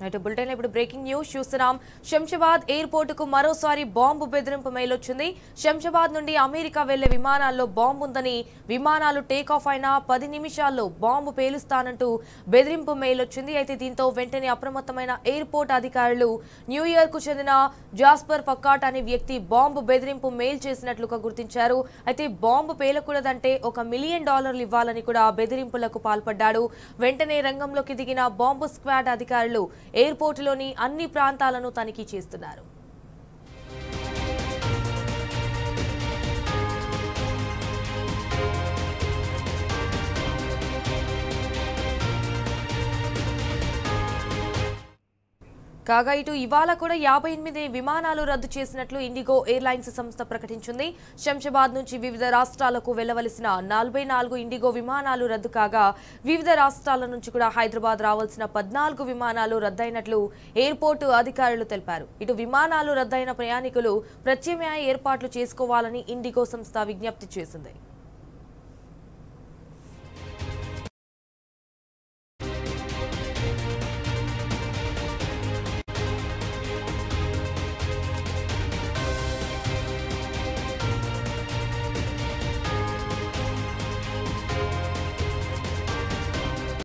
Right bulletin ఇప్పుడు breaking news చూస్తున్నాం. Shamshabad airport కు మరోసారి బాంబు బెదిరింపు మెయిల్ వచ్చింది. శంషాబాద్ నుండి అమెరికా వెళ్లే విమానాల్లో బాంబు ఉందని, విమానాలు టేక్ ఆఫ్ అయిన 10 నిమిషాల్లో బాంబు పేలుస్తానంటూ బెదిరింపు మెయిల్ వచ్చింది. అయితే దీంతో వెంటనే అప్రమత్తమైన ఎయిర్పోర్ట్ అధికారులు న్యూయార్క్ కు చెందిన జాస్పర్ ఫకాట్ అనే వ్యక్తి బాంబు బెదిరింపు మెయిల్ చేసినట్లుగా గుర్తించారు. అయితే బాంబు పేలకూడదంటే $1 మిలియన్ ఇవ్వాలని కూడా బెదిరింపులకు పాల్పడ్డాడు. వెంటనే రంగంలోకి దిగిన బాంబు స్క్వాడ్ అధికారులు ఎయిర్పోర్టులోని అన్ని ప్రాంతాలను తనిఖీ చేస్తున్నారు. కాగా ఇటు ఇవాళ కూడా 58 విమానాలు రద్దు చేసినట్లు ఇండిగో ఎయిర్లైన్స్ సంస్థ ప్రకటించింది. శంషాబాద్ నుంచి వివిధ రాష్ట్రాలకు వెళ్లవలసిన 44 ఇండిగో విమానాలు రద్దు కాగా, వివిధ రాష్ట్రాల నుంచి కూడా హైదరాబాద్ రావాల్సిన 14 విమానాలు రద్దయినట్లు ఎయిర్పోర్టు అధికారులు తెలిపారు. ఇటు విమానాలు రద్దయిన ప్రయాణికులు ప్రత్యామ్నాయ ఏర్పాట్లు చేసుకోవాలని ఇండిగో సంస్థ విజ్ఞప్తి చేసింది.